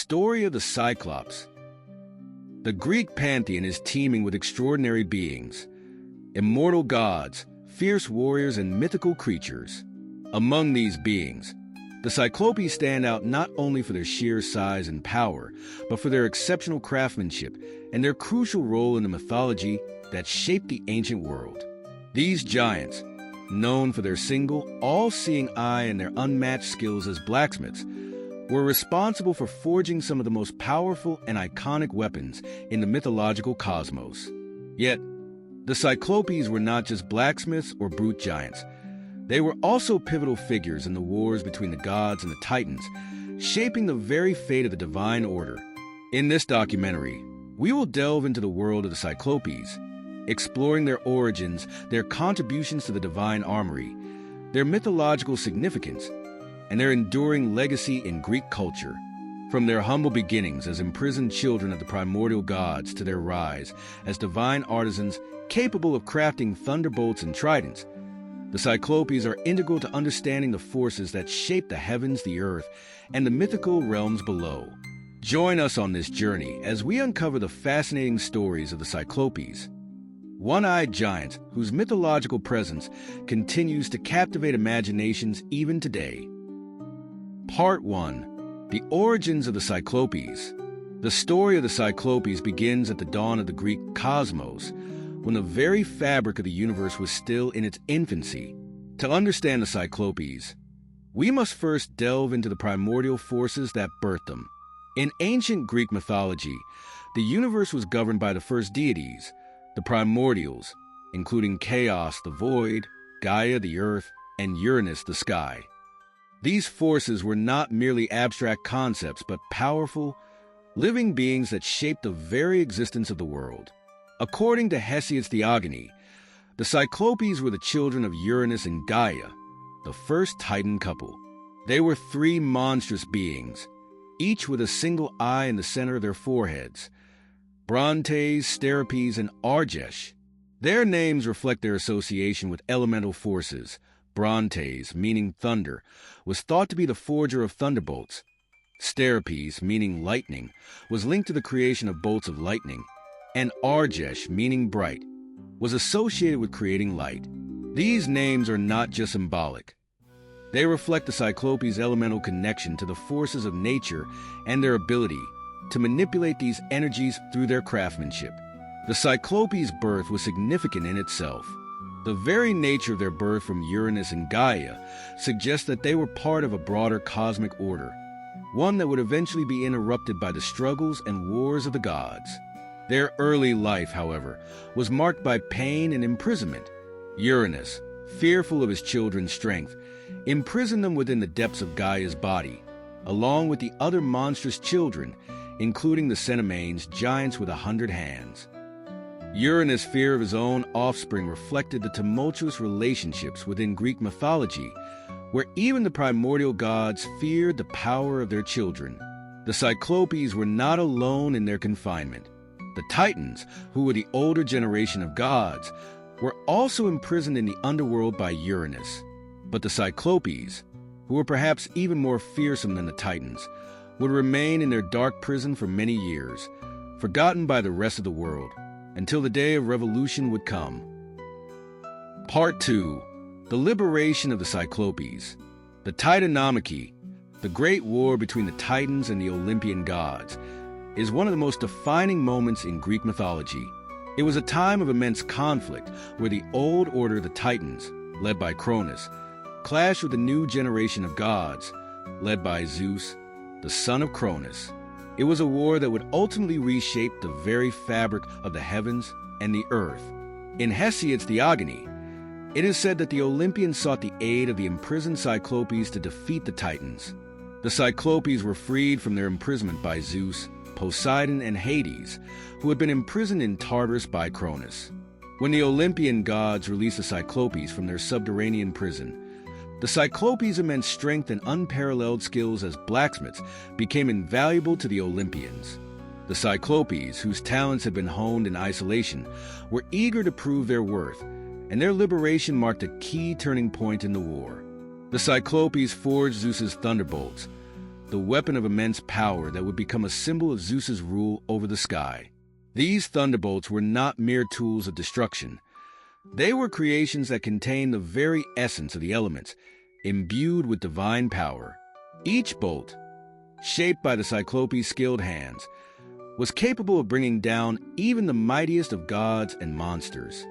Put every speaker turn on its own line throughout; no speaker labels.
story of the Cyclopes. The Greek pantheon is teeming with extraordinary beings, immortal gods, fierce warriors, and mythical creatures. Among these beings, the Cyclopes stand out not only for their sheer size and power, but for their exceptional craftsmanship and their crucial role in the mythology that shaped the ancient world. These giants, known for their single, all-seeing eye and their unmatched skills as blacksmiths, were responsible for forging some of the most powerful and iconic weapons in the mythological cosmos. Yet, the Cyclopes were not just blacksmiths or brute giants. They were also pivotal figures in the wars between the gods and the Titans, shaping the very fate of the divine order. In this documentary, we will delve into the world of the Cyclopes, exploring their origins, their contributions to the divine armory, their mythological significance, and their enduring legacy in Greek culture. From their humble beginnings as imprisoned children of the primordial gods to their rise as divine artisans capable of crafting thunderbolts and tridents, the Cyclopes are integral to understanding the forces that shape the heavens, the earth, and the mythical realms below. Join us on this journey as we uncover the fascinating stories of the Cyclopes, one-eyed giants whose mythological presence continues to captivate imaginations even today. Part 1. The Origins of the Cyclopes. The story of the Cyclopes begins at the dawn of the Greek cosmos, when the very fabric of the universe was still in its infancy. To understand the Cyclopes, we must first delve into the primordial forces that birthed them. In ancient Greek mythology, the universe was governed by the first deities, the primordials, including Chaos, the void, Gaia, the earth, and Uranus, the sky. These forces were not merely abstract concepts, but powerful, living beings that shaped the very existence of the world. According to Hesiod's Theogony, the Cyclopes were the children of Uranus and Gaia, the first Titan couple. They were three monstrous beings, each with a single eye in the center of their foreheads: Brontes, Steripes, and Argesh. Their names reflect their association with elemental forces. Brontes, meaning thunder, was thought to be the forger of thunderbolts. Steripes, meaning lightning, was linked to the creation of bolts of lightning. And Argesh, meaning bright, was associated with creating light. These names are not just symbolic. They reflect the Cyclopes' elemental connection to the forces of nature and their ability to manipulate these energies through their craftsmanship. The Cyclopes' birth was significant in itself. The very nature of their birth from Uranus and Gaia suggests that they were part of a broader cosmic order, one that would eventually be interrupted by the struggles and wars of the gods. Their early life, however, was marked by pain and imprisonment. Uranus, fearful of his children's strength, imprisoned them within the depths of Gaia's body, along with the other monstrous children, including the Cenomanes, giants with 100 hands. Uranus' fear of his own offspring reflected the tumultuous relationships within Greek mythology, where even the primordial gods feared the power of their children. The Cyclopes were not alone in their confinement. The Titans, who were the older generation of gods, were also imprisoned in the underworld by Uranus. But the Cyclopes, who were perhaps even more fearsome than the Titans, would remain in their dark prison for many years, forgotten by the rest of the world, until the day of revolution would come. Part 2. The Liberation of the Cyclopes. The Titanomachy, the great war between the Titans and the Olympian gods, is one of the most defining moments in Greek mythology. It was a time of immense conflict where the old order, the Titans, led by Cronus, clashed with the new generation of gods, led by Zeus, the son of Cronus. It was a war that would ultimately reshape the very fabric of the heavens and the earth. In Hesiod's Theogony, it is said that the Olympians sought the aid of the imprisoned Cyclopes to defeat the Titans. The Cyclopes were freed from their imprisonment by Zeus, Poseidon, and Hades, who had been imprisoned in Tartarus by Cronus. When the Olympian gods released the Cyclopes from their subterranean prison, the Cyclopes' immense strength and unparalleled skills as blacksmiths became invaluable to the Olympians. The Cyclopes, whose talents had been honed in isolation, were eager to prove their worth, and their liberation marked a key turning point in the war. The Cyclopes forged Zeus's thunderbolts, the weapon of immense power that would become a symbol of Zeus's rule over the sky. These thunderbolts were not mere tools of destruction. They were creations that contained the very essence of the elements, imbued with divine power. Each bolt, shaped by the Cyclopes' skilled hands, was capable of bringing down even the mightiest of gods and monsters.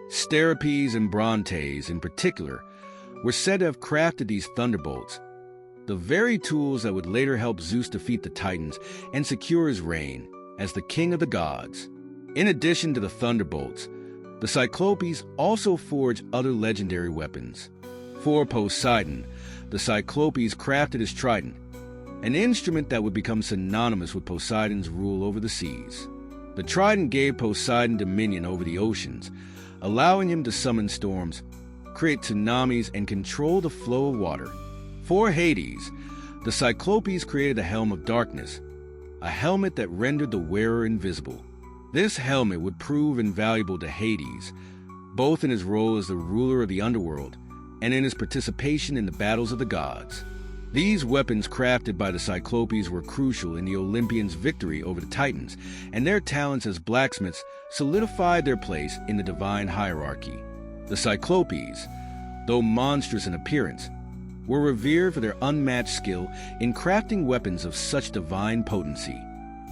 Steropes and Brontes, in particular, were said to have crafted these thunderbolts, the very tools that would later help Zeus defeat the Titans and secure his reign as the king of the gods. In addition to the thunderbolts, the Cyclopes also forged other legendary weapons. For Poseidon, the Cyclopes crafted his trident, an instrument that would become synonymous with Poseidon's rule over the seas. The trident gave Poseidon dominion over the oceans, allowing him to summon storms, create tsunamis, and control the flow of water. For Hades, the Cyclopes created the Helm of Darkness, a helmet that rendered the wearer invisible. This helmet would prove invaluable to Hades, both in his role as the ruler of the underworld and in his participation in the battles of the gods. These weapons crafted by the Cyclopes were crucial in the Olympians' victory over the Titans, and their talents as blacksmiths solidified their place in the divine hierarchy. The Cyclopes, though monstrous in appearance, were revered for their unmatched skill in crafting weapons of such divine potency.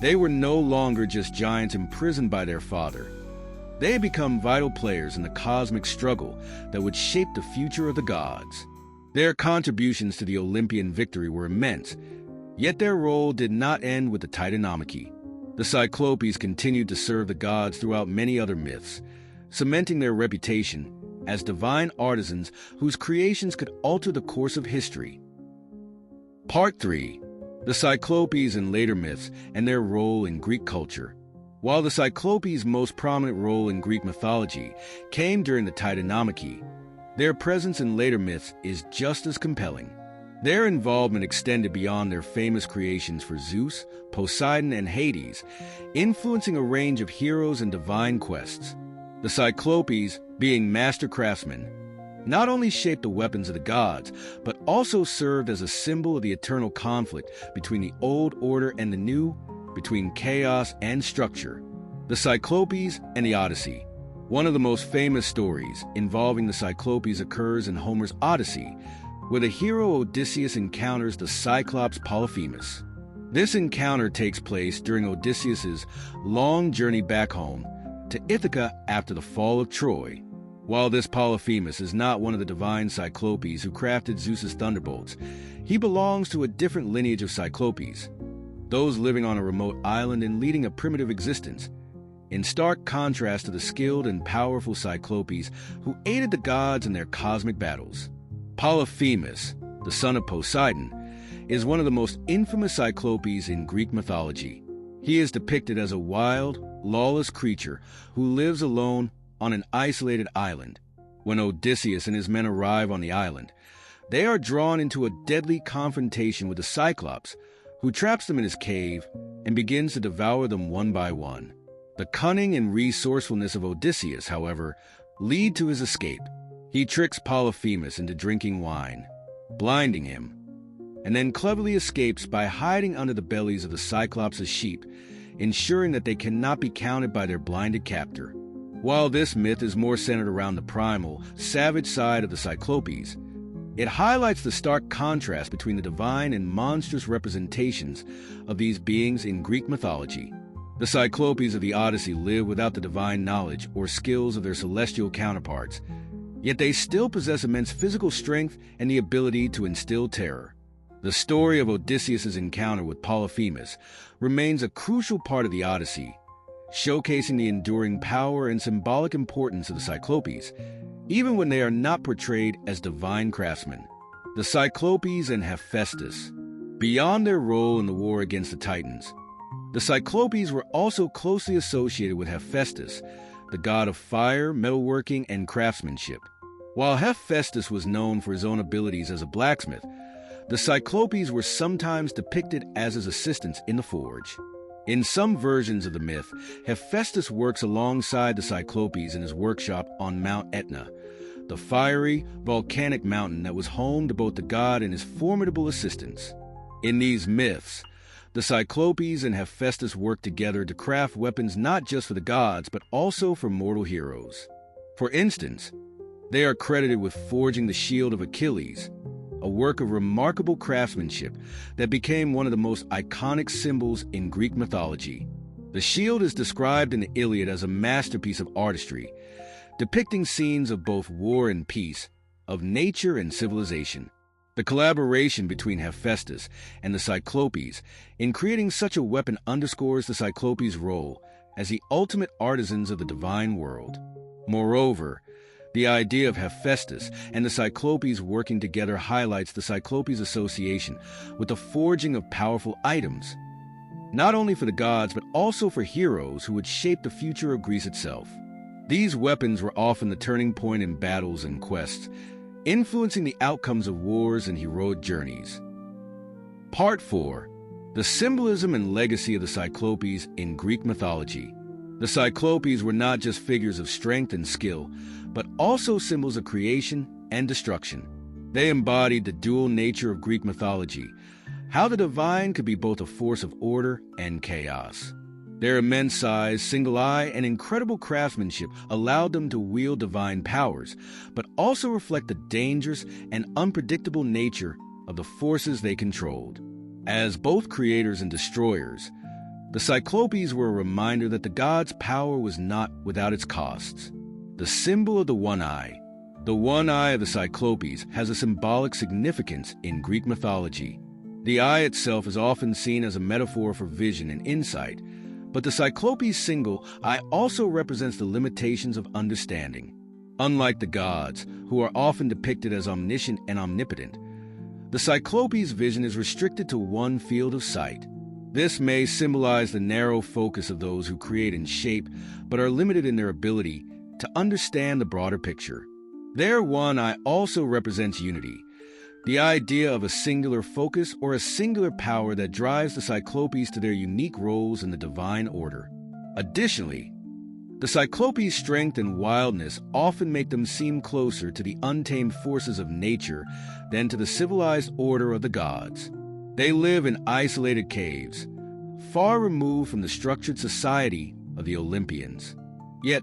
They were no longer just giants imprisoned by their father. They had become vital players in the cosmic struggle that would shape the future of the gods. Their contributions to the Olympian victory were immense, yet their role did not end with the Titanomachy. The Cyclopes continued to serve the gods throughout many other myths, cementing their reputation as divine artisans whose creations could alter the course of history. Part 3. The Cyclopes in later myths and their role in Greek culture. While the Cyclopes' most prominent role in Greek mythology came during the Titanomachy, their presence in later myths is just as compelling. Their involvement extended beyond their famous creations for Zeus, Poseidon, and Hades, influencing a range of heroes and divine quests. The Cyclopes, being master craftsmen, not only shaped the weapons of the gods, but also served as a symbol of the eternal conflict between the old order and the new, between chaos and structure. The Cyclopes and the Odyssey. One of the most famous stories involving the Cyclopes occurs in Homer's Odyssey, where the hero Odysseus encounters the Cyclops Polyphemus. This encounter takes place during Odysseus's long journey back home to Ithaca after the fall of Troy. While this Polyphemus is not one of the divine Cyclopes who crafted Zeus's thunderbolts, he belongs to a different lineage of Cyclopes, those living on a remote island and leading a primitive existence, in stark contrast to the skilled and powerful Cyclopes who aided the gods in their cosmic battles. Polyphemus, the son of Poseidon, is one of the most infamous Cyclopes in Greek mythology. He is depicted as a wild, lawless creature who lives alone on an isolated island. When Odysseus and his men arrive on the island, they are drawn into a deadly confrontation with the Cyclops, who traps them in his cave and begins to devour them one by one. The cunning and resourcefulness of Odysseus, however, lead to his escape. He tricks Polyphemus into drinking wine, blinding him, and then cleverly escapes by hiding under the bellies of the Cyclops' sheep, ensuring that they cannot be counted by their blinded captor. While this myth is more centered around the primal, savage side of the Cyclopes, it highlights the stark contrast between the divine and monstrous representations of these beings in Greek mythology. The Cyclopes of the Odyssey live without the divine knowledge or skills of their celestial counterparts, yet they still possess immense physical strength and the ability to instill terror. The story of Odysseus' encounter with Polyphemus remains a crucial part of the Odyssey, showcasing the enduring power and symbolic importance of the Cyclopes, even when they are not portrayed as divine craftsmen. The Cyclopes and Hephaestus. Beyond their role in the war against the Titans, the Cyclopes were also closely associated with Hephaestus, the god of fire, metalworking, and craftsmanship. While Hephaestus was known for his own abilities as a blacksmith, the Cyclopes were sometimes depicted as his assistants in the forge. In some versions of the myth, Hephaestus works alongside the Cyclopes in his workshop on Mount Etna, the fiery, volcanic mountain that was home to both the god and his formidable assistants. In these myths, the Cyclopes and Hephaestus worked together to craft weapons not just for the gods, but also for mortal heroes. For instance, they are credited with forging the shield of Achilles, a work of remarkable craftsmanship that became one of the most iconic symbols in Greek mythology. The shield is described in the Iliad as a masterpiece of artistry, depicting scenes of both war and peace, of nature and civilization. The collaboration between Hephaestus and the Cyclopes in creating such a weapon underscores the Cyclopes' role as the ultimate artisans of the divine world. Moreover, the idea of Hephaestus and the Cyclopes working together highlights the Cyclopes' association with the forging of powerful items, not only for the gods but also for heroes who would shape the future of Greece itself. These weapons were often the turning point in battles and quests, influencing the outcomes of wars and heroic journeys. Part 4. The symbolism and legacy of the Cyclopes in Greek mythology. The Cyclopes were not just figures of strength and skill, but also symbols of creation and destruction. They embodied the dual nature of Greek mythology, how the divine could be both a force of order and chaos. Their immense size, single eye, and incredible craftsmanship allowed them to wield divine powers, but also reflect the dangerous and unpredictable nature of the forces they controlled. As both creators and destroyers, the Cyclopes were a reminder that the gods' power was not without its costs. The symbol of the one eye. The one eye of the Cyclopes has a symbolic significance in Greek mythology. The eye itself is often seen as a metaphor for vision and insight, but the Cyclopes' single eye also represents the limitations of understanding. Unlike the gods, who are often depicted as omniscient and omnipotent, the Cyclopes' vision is restricted to one field of sight. This may symbolize the narrow focus of those who create and shape, but are limited in their ability to understand the broader picture. Their one eye also represents unity, the idea of a singular focus or a singular power that drives the Cyclopes to their unique roles in the divine order. Additionally, the Cyclopes' strength and wildness often make them seem closer to the untamed forces of nature than to the civilized order of the gods. They live in isolated caves, far removed from the structured society of the Olympians. Yet,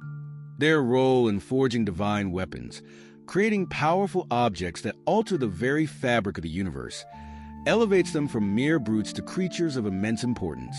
their role in forging divine weapons, creating powerful objects that alter the very fabric of the universe, elevates them from mere brutes to creatures of immense importance.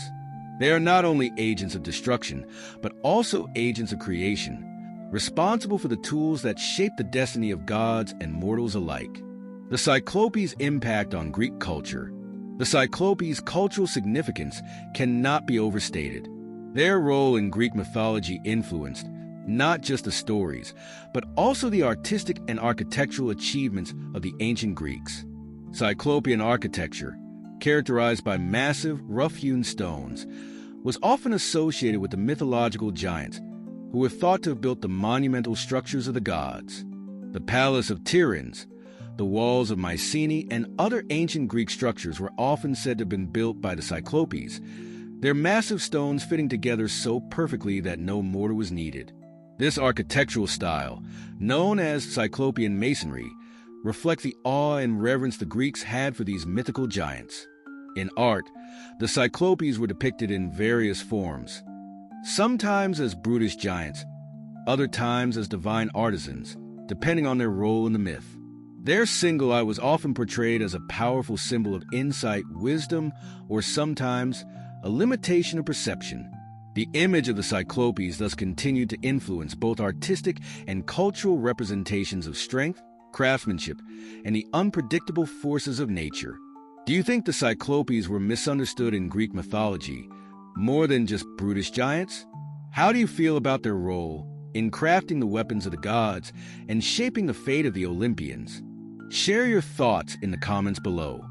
They are not only agents of destruction, but also agents of creation, responsible for the tools that shape the destiny of gods and mortals alike. The Cyclopes' impact on Greek culture. The Cyclopes' cultural significance cannot be overstated. Their role in Greek mythology influenced not just the stories, but also the artistic and architectural achievements of the ancient Greeks. Cyclopean architecture, characterized by massive, rough-hewn stones, was often associated with the mythological giants who were thought to have built the monumental structures of the gods. The Palace of Tiryns, the walls of Mycenae, and other ancient Greek structures were often said to have been built by the Cyclopes, their massive stones fitting together so perfectly that no mortar was needed. This architectural style, known as Cyclopean masonry, reflects the awe and reverence the Greeks had for these mythical giants. In art, the Cyclopes were depicted in various forms, sometimes as brutish giants, other times as divine artisans, depending on their role in the myth. Their single eye was often portrayed as a powerful symbol of insight, wisdom, or sometimes a limitation of perception. The image of the Cyclopes thus continued to influence both artistic and cultural representations of strength, craftsmanship, and the unpredictable forces of nature. Do you think the Cyclopes were misunderstood in Greek mythology, more than just brutish giants? How do you feel about their role in crafting the weapons of the gods and shaping the fate of the Olympians? Share your thoughts in the comments below.